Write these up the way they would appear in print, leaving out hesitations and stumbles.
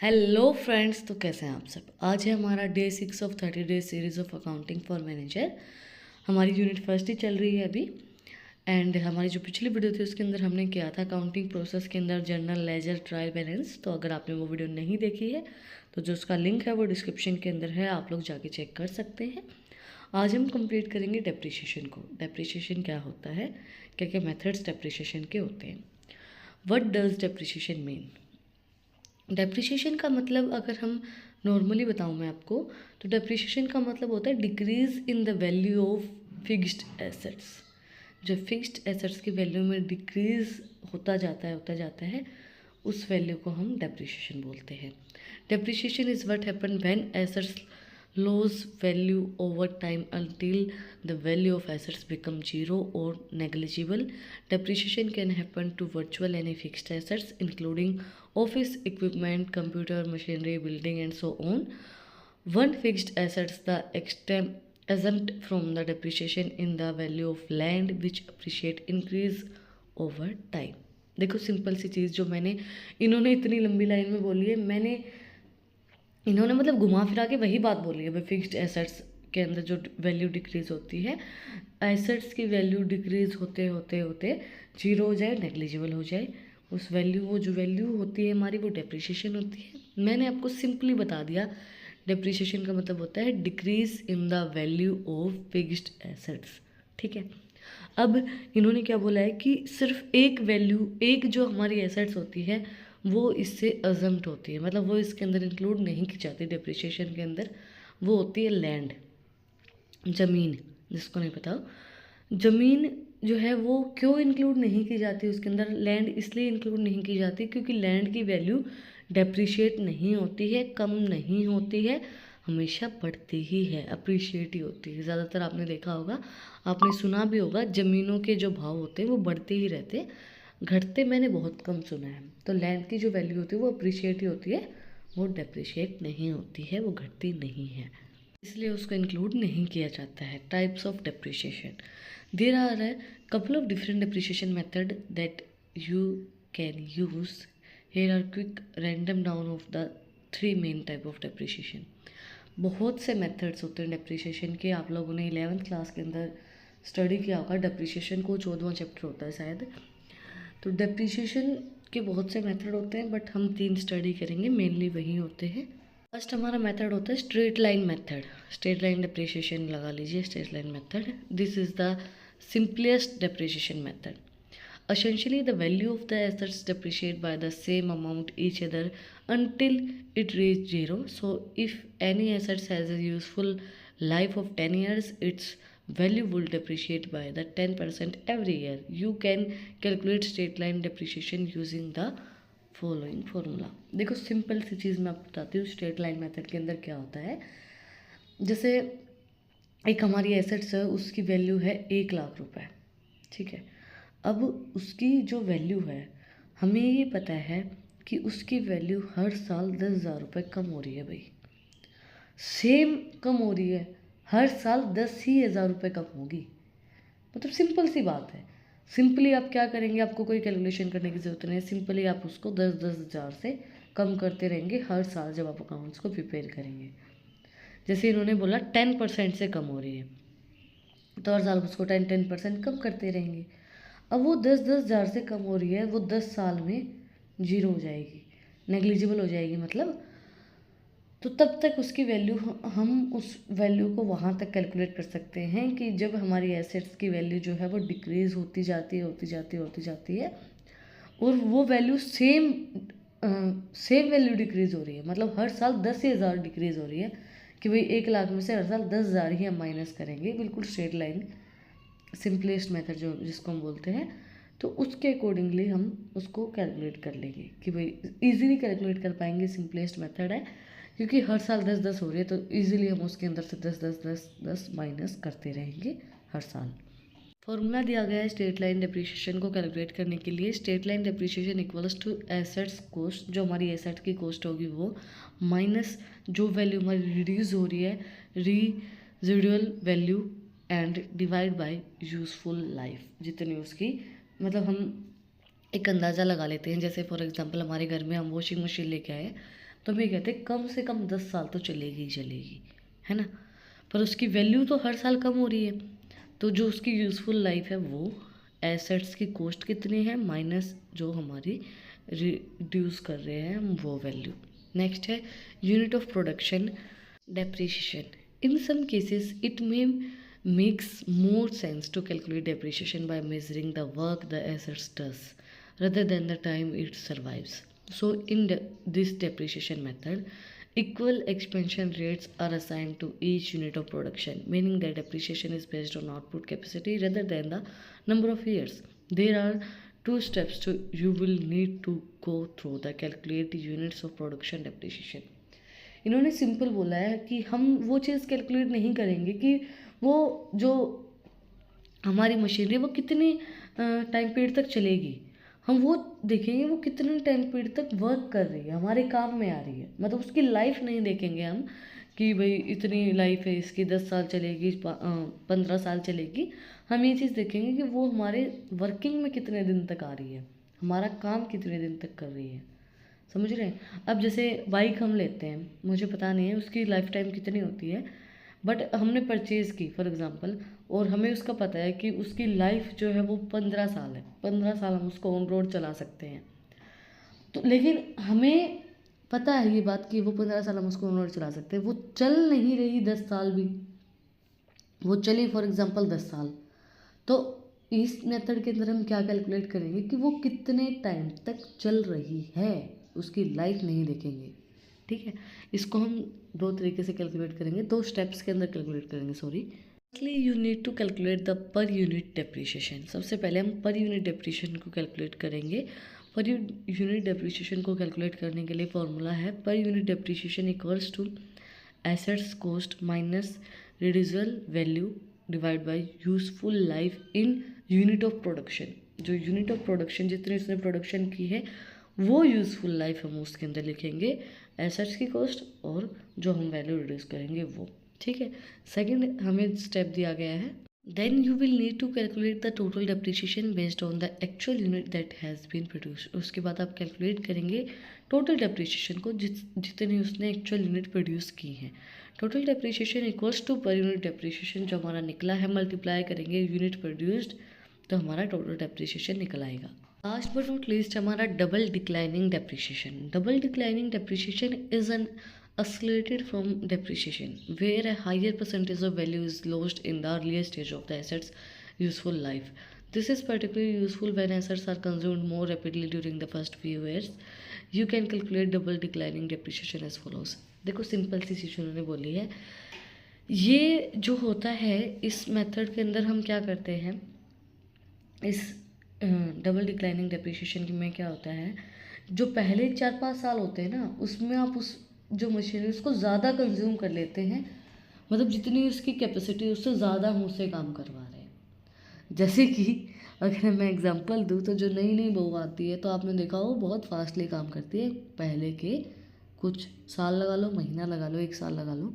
Hello friends, तो कैसे हैं आप सब। आज है हमारा day 6 of 30 days series of accounting for manager. हमारी यूनिट फर्स्ट ही चल रही है अभी। एंड हमारी जो पिछली वीडियो थी उसके अंदर हमने किया था अकाउंटिंग प्रोसेस के अंदर जर्नल, लेजर, ट्रायल बैलेंस। तो अगर आपने वो वीडियो नहीं देखी है तो जो उसका लिंक है वो डिस्क्रिप्शन के अंदर है, आप लोग जाके चेक कर सकते हैं। आज हम कंप्लीट करेंगे डेप्रिसिएशन को। डेप्रिसिएशन क्या होता है, क्या क्या मेथड्स डेप्रिसिएशन के होते हैं। What does depreciation mean. Depreciation का मतलब अगर हम नॉर्मली बताऊं मैं आपको, तो डेप्रिसिएशन का मतलब होता है decrease in the value of fixed assets. जो फिक्स्ड एसेट्स की वैल्यू में डिक्रीज होता जाता है उस वैल्यू को हम डेप्रिसिएशन बोलते हैं। Depreciation is what happen when assets lose value over time until the value of assets become zero or negligible. Depreciation can happen to virtual any fixed assets including office equipment, computer, machinery, building and so on. One fixed assets the extent exempt from the depreciation in the value of land which appreciate increase over time. देखो simple सी चीज़ जो मैंने इन्होंने इतनी लंबी line में बोली है, मैंने इन्होंने मतलब घुमा फिरा के वही बात बोली है भाई। फिक्स्ड एसेट्स के अंदर जो वैल्यू डिक्रीज होती है, एसेट्स की वैल्यू डिक्रीज होते होते होते जीरो हो जाए, नेग्लिजिबल हो जाए, उस वैल्यू वो जो वैल्यू होती है हमारी वो डेप्रिसिएशन होती है। मैंने आपको सिंपली बता दिया डेप्रिसिएशन का मतलब होता है decrease in the value of fixed assets. ठीक है। अब इन्होंने क्या बोला है कि सिर्फ एक वैल्यू, एक जो हमारी एसेट्स होती है वो इससे अजम्प्ट होती है, मतलब वो इसके अंदर इंक्लूड नहीं की जाती डेप्रिसिएशन के अंदर। वो होती है लैंड, ज़मीन। जिसको नहीं पता, ज़मीन जो है वो क्यों इंक्लूड नहीं की जाती उसके अंदर। लैंड इसलिए इंक्लूड नहीं की जाती क्योंकि लैंड की वैल्यू डेप्रिशिएट नहीं होती है, कम नहीं होती है, हमेशा बढ़ती ही है, अप्रिशिएट ही होती है। ज़्यादातर आपने देखा होगा, आपने सुना भी होगा, ज़मीनों के जो भाव होते हैं वो बढ़ते ही रहते हैं, घटते मैंने बहुत कम सुना है। तो लैंड की जो वैल्यू होती है वो अप्रिशिएट ही होती है, वो डेप्रिशिएट नहीं होती है, वो घटती नहीं है, इसलिए उसको इंक्लूड नहीं किया जाता है। Types of depreciation, there are a couple of different depreciation method that you can use. Here are quick rundown of the three main type of depreciation. बहुत से मेथड्स होते हैं डेप्रिसिएशन के। आप लोगों ने 11th क्लास के अंदर स्टडी किया होगा, डेप्रिसिएशन को 14वां चैप्टर होता है शायद। तो डेप्रिसिएशन के बहुत से मेथड होते हैं, बट हम 3 स्टडी करेंगे, मेनली वही होते हैं। फर्स्ट हमारा मेथड होता है straight line method. Straight line depreciation लगा लीजिए, straight line method. This is the simplest depreciation method. Essentially, the value of the assets depreciate by the same amount each other until it reaches zero. So, if any assets has a useful life of 10 years, its value will depreciate by the 10% every year. You can calculate straight line depreciation using the following formula. देखो simple सी चीज़ मैं आपको बताती हूँ। Straight line method के अंदर क्या होता है, जैसे एक हमारी एसेट्स है, उसकी वैल्यू है 1,00,000 रुपये। ठीक है। अब उसकी जो वैल्यू है, हमें ये पता है कि उसकी वैल्यू हर साल 10,000 रुपये कम हो रही है भाई, सेम कम हो रही है, हर साल 10,000 रुपये कम होगी। मतलब सिंपल सी बात है। सिंपली आप क्या करेंगे, आपको कोई कैलकुलेशन करने की ज़रूरत नहीं है, सिंपली आप उसको 10-10 हज़ार से कम करते रहेंगे हर साल जब आप अकाउंट्स को प्रिपेयर करेंगे। जैसे इन्होंने बोला 10% से कम हो रही है, तो हर साल उसको 10% कम करते रहेंगे। अब वो 10-10 हज़ार से कम हो रही है, वो 10 साल में जीरो हो जाएगी, नेग्लिजिबल हो जाएगी मतलब। तो तब तक उसकी वैल्यू, हम उस वैल्यू को वहाँ तक कैलकुलेट कर सकते हैं कि जब हमारी एसेट्स की वैल्यू जो है वो डिक्रीज़ होती जाती है और वो वैल्यू सेम वैल्यू डिक्रीज़ हो रही है, मतलब हर साल 10,000 डिक्रीज़ हो रही है कि भाई 1,00,000 में से हर साल 10,000 ही हम माइनस करेंगे, बिल्कुल स्ट्रेट लाइन सिंपलेस्ट मेथड जो जिसको हम बोलते हैं। तो उसके अकॉर्डिंगली हम उसको कैलकुलेट कर लेंगे कि भाई इजीली कैलकुलेट कर पाएंगे, सिंपलेस्ट मेथड है, क्योंकि हर साल 10-10 हो रही है तो इजीली हम उसके अंदर से 10-10 माइनस करते रहेंगे हर साल। फॉर्मूला दिया गया है स्ट्रेट लाइन डेप्रिसिएशन को कैलकुलेट करने के लिए। Straight line depreciation equals to assets cost, जो हमारी एसेट की कॉस्ट होगी वो, माइनस जो वैल्यू हमारी रिड्यूस हो रही है, residual value, and divide by useful life, जितनी उसकी, मतलब हम एक अंदाज़ा लगा लेते हैं। जैसे फॉर एग्जांपल हमारे घर में हम वॉशिंग मशीन लेके आए, तो हम ये कहते हैं कम से कम 10 साल तो चलेगी ही चलेगी, है ना। पर उसकी वैल्यू तो हर साल कम हो रही है, तो जो उसकी यूज़फुल लाइफ है वो एसेट्स की कॉस्ट कितनी है माइनस जो हमारी रिड्यूस कर रहे हैं हम वो वैल्यू। नेक्स्ट है unit of production depreciation. In some cases, it may makes more sense to calculate depreciation by measuring the work the assets does rather than the time it survives. So, in this depreciation method, equal expansion rates are assigned to each unit of production, meaning that depreciation is based on output capacity rather than the number of years. There are two steps to you will need to go through the calculate units of production depreciation. इन्होंने simple बोला है कि हम वो चीज़ calculate नहीं करेंगे कि वो जो हमारी मशीनरी वो कितने टाइम पीरियड तक चलेगी, हम वो देखेंगे वो कितने टाइम पीरियड तक वर्क कर रही है, हमारे काम में आ रही है। मतलब उसकी लाइफ नहीं देखेंगे हम कि भाई इतनी लाइफ है इसकी, 10 साल चलेगी, 15 साल चलेगी। हम ये चीज़ देखेंगे कि वो हमारे वर्किंग में कितने दिन तक आ रही है, हमारा काम कितने दिन तक कर रही है, समझ रहे हैं। अब जैसे बाइक हम लेते हैं, मुझे पता नहीं है उसकी लाइफ टाइम कितनी होती है, बट हमने परचेज़ की फॉर एग्ज़ाम्पल, और हमें उसका पता है कि उसकी लाइफ जो है वो 15 साल है, 15 साल हम उसको ऑन रोड चला सकते हैं। तो लेकिन हमें पता है ये बात कि वो 15 साल हम उसको ऑन रोड चला सकते हैं, वो चल नहीं रही 10 साल भी, वो चली फॉर एग्ज़ाम्पल 10 साल। तो इस मेथड के अंदर हम क्या कैलकुलेट करेंगे कि वो कितने टाइम तक चल रही है, उसकी लाइफ नहीं देखेंगे, ठीक है। इसको हम दो तरीके से कैलकुलेट करेंगे, दो स्टेप्स के अंदर कैलकुलेट करेंगे, sorry. Firstly you need to calculate the per unit depreciation. सबसे पहले हम पर यूनिट डेप्रिसिएशन को कैलकुलेट करेंगे। पर यूनिट डेप्रिसिएशन को कैलकुलेट करने के लिए फॉर्मूला है per unit depreciation equals to assets cost minus residual value divide by useful life in unit of production. जो यूनिट ऑफ प्रोडक्शन जितनी उसने प्रोडक्शन की है वो यूज़फुल लाइफ हम उसके अंदर लिखेंगे, एसेट्स की कॉस्ट और जो हम वैल्यू रिड्यूस करेंगे वो, ठीक है। सेकंड हमें स्टेप दिया गया है, then you will need to calculate the total depreciation based on the actual unit that has been produce. उसके बाद आप कैलकुलेट करेंगे टोटल डेप्रिसिएशन को जितनी उसने एक्चुअल यूनिट प्रोड्यूस की हैं। Total depreciation equals to per unit depreciation जो हमारा निकला है मल्टीप्लाई करेंगे यूनिट प्रोड्यूस्ड, तो हमारा टोटल डेप्रिसिएशन निकल आएगा। लास्ट बट नॉट लीस्ट हमारा double declining depreciation. Double declining depreciation is an oscillated from depreciation where a higher percentage of value is lost in the earlier stage of the asset's useful life. This is particularly useful when assets are consumed more rapidly during the first few years. You can calculate double declining depreciation as follows. देखो simple सी चीज़ उन्होंने बोली है, ये जो होता है इस method के अंदर हम क्या करते हैं, इस डबल डिक्लाइनिंग डेप्रिसिएशन में क्या होता है, जो पहले 4-5 साल होते हैं ना उसमें आप उस जो मशीन है उसको ज़्यादा कंज्यूम कर लेते हैं, मतलब जितनी उसकी कैपेसिटी उससे ज़्यादा हम उससे काम करवा रहे हैं। जैसे कि अगर मैं एग्जांपल दूँ तो जो नई नई बहू आती है तो आपने देखा वो बहुत फास्टली काम करती है, पहले के कुछ साल लगा लो, महीना लगा लो, 1 साल लगा लो,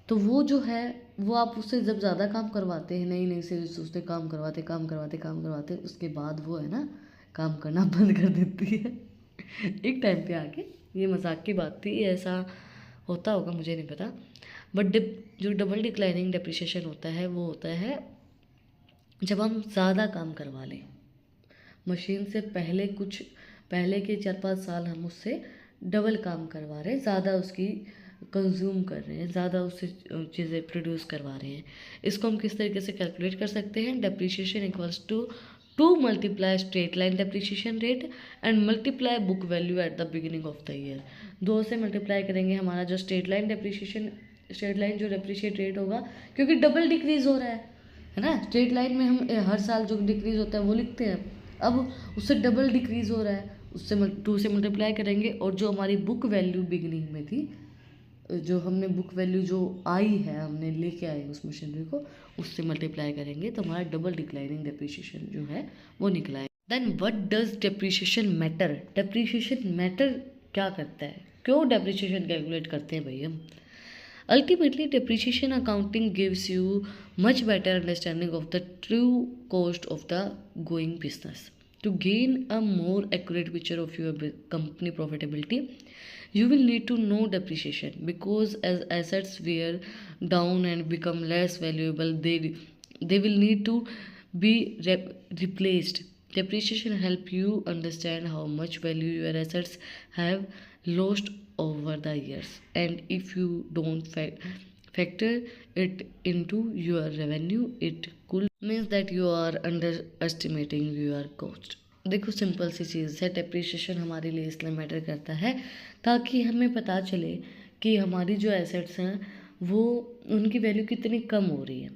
तो वो जो है वो आप उससे जब ज़्यादा काम करवाते हैं, नई नई से उससे काम करवाते उसके बाद वो है ना काम करना बंद कर देती है एक टाइम पे आके। ये मजाक की बात थी, ऐसा होता होगा मुझे नहीं पता, बट जो डबल डिक्लाइनिंग डेप्रिसिएशन होता है वो होता है जब हम ज़्यादा काम करवा लें मशीन से, पहले के 4-5 साल हम उससे डबल काम करवा रहे हैं, ज़्यादा उसकी कंज्यूम कर रहे हैं, ज़्यादा उससे चीज़ें प्रोड्यूस करवा रहे हैं। इसको हम किस तरीके से कैलकुलेट कर सकते हैं, depreciation equals to 2 multiply straight line depreciation rate and multiply book value at the beginning of the year. 2 से मल्टीप्लाई करेंगे हमारा जो स्ट्रेट लाइन जो डेप्रिशिएट रेट होगा, क्योंकि डबल डिक्रीज हो रहा है ना। स्ट्रेट लाइन में हम हर साल जो डिक्रीज होता है वो लिखते हैं, अब उससे डबल डिक्रीज हो रहा है, उससे 2 से मल्टीप्लाई करेंगे, और जो हमारी बुक वैल्यू बिगिनिंग में थी, जो हमने बुक वैल्यू जो आई है हमने लेके आए उस मशीनरी को, उससे मल्टीप्लाई करेंगे तो हमारा डबल डिक्लाइनिंग डेप्रिसिएशन जो है वो निकला है। Then what does depreciation matter. Depreciation matter क्या करता है, क्यों डेप्रिसिएशन कैलकुलेट करते हैं भाई हम। Ultimately depreciation accounting gives you much better understanding of the true cost of the going business. To gain a more accurate picture of your company profitability, You will need to know depreciation because as assets wear down and become less valuable, they will need to be replaced. Depreciation help you understand how much value your assets have lost over the years, and if you don't factor it into your revenue, it could means that you are underestimating your cost. देखो simple सी चीज़ है, depreciation हमारे लिए इसलिए matter करता है ताकि हमें पता चले कि हमारी जो एसेट्स हैं वो उनकी वैल्यू कितनी कम हो रही है।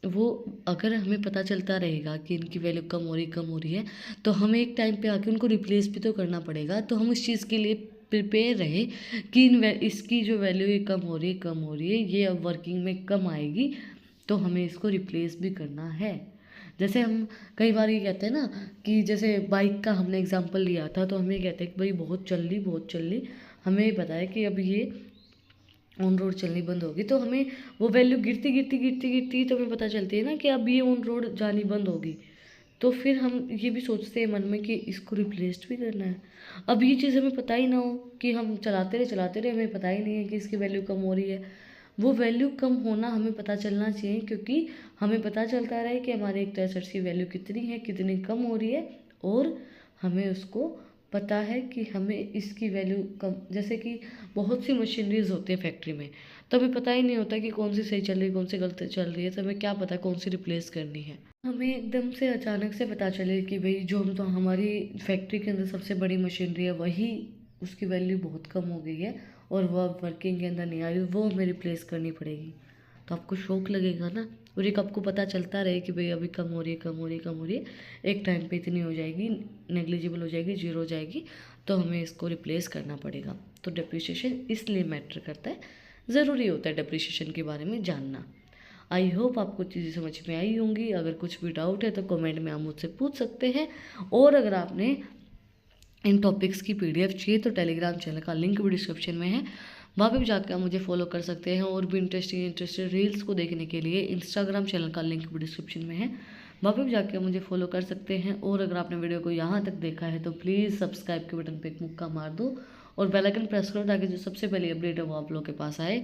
वो अगर हमें पता चलता रहेगा कि इनकी वैल्यू कम हो रही है तो हमें एक टाइम पे आके उनको रिप्लेस भी तो करना पड़ेगा। तो हम इस चीज़ के लिए प्रिपेयर रहे कि इसकी जो वैल्यू ये कम हो रही है, ये अब वर्किंग में कम आएगी, तो हमें इसको रिप्लेस भी करना है। जैसे हम कई बार ये कहते हैं ना कि जैसे बाइक का हमने एग्जांपल लिया था, तो हम ये कहते हैं कि भाई बहुत चल ली, हमें ये पता है कि अब ये ऑन रोड चलनी बंद होगी, तो हमें वो वैल्यू गिरती तो हमें पता चलती है ना कि अब ये ऑन रोड जानी बंद होगी। तो फिर हम ये भी सोचते हैं मन में कि इसको रिप्लेस भी करना है। अब ये चीज़ हमें पता ही ना हो कि हम चलाते रहे, हमें पता ही नहीं है कि इसकी वैल्यू कम हो रही है। वो वैल्यू कम होना हमें पता चलना चाहिए, क्योंकि हमें पता चलता रहे कि हमारे एक एसेट्स की वैल्यू कितनी है, कितनी कम हो रही है, और हमें उसको पता है कि हमें इसकी वैल्यू कम। जैसे कि बहुत सी मशीनरीज होती है फैक्ट्री में, तो हमें पता ही नहीं होता कि कौन सी सही चल रही है, कौन सी गलत चल रही है, तो हमें क्या पता कौन सी रिप्लेस करनी है। हमें एकदम से अचानक से पता चले कि भाई जो हम तो हमारी फैक्ट्री के अंदर सबसे बड़ी मशीनरी है वही उसकी वैल्यू बहुत कम हो गई है और वह अब वर्किंग के अंदर नहीं आ रही, वो हमें रिप्लेस करनी पड़ेगी, तो आपको शौक लगेगा ना। और एक आपको पता चलता रहे कि भाई अभी कम हो रही है, एक टाइम पे इतनी हो जाएगी, नेग्लिजिबल हो जाएगी, जीरो हो जाएगी, तो हमें इसको रिप्लेस करना पड़ेगा। तो डिप्रिसिएशन इसलिए मैटर करता है, ज़रूरी होता है डिप्रिसिएशन के बारे में जानना। आई होप आपको चीज़ें समझ में आई होंगी। अगर कुछ भी डाउट है तो कमेंट में आप मुझसे पूछ सकते हैं, और अगर आपने इन टॉपिक्स की PDF चाहिए तो टेलीग्राम चैनल का लिंक भी डिस्क्रिप्शन में है, वहाँ पे भी जाकर आप मुझे फॉलो कर सकते हैं। और भी इंटरेस्टेड रील्स को देखने के लिए इंस्टाग्राम चैनल का लिंक भी डिस्क्रिप्शन में है, वहाँ पे भी जाकर मुझे फॉलो कर सकते हैं। और अगर आपने वीडियो को यहाँ तक देखा है तो प्लीज़ सब्सक्राइब के बटन पर एक मुक्का मार दो और बेल आइकन प्रेस करो, ताकि जो सबसे पहले अपडेट है वो आप लोगों के पास आए।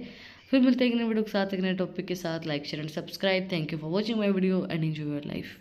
फिर मिलते हैं एक नए वीडियो के साथ, एक नए टॉपिक के साथ। Like share and subscribe. Thank you for watching my video and enjoy your life.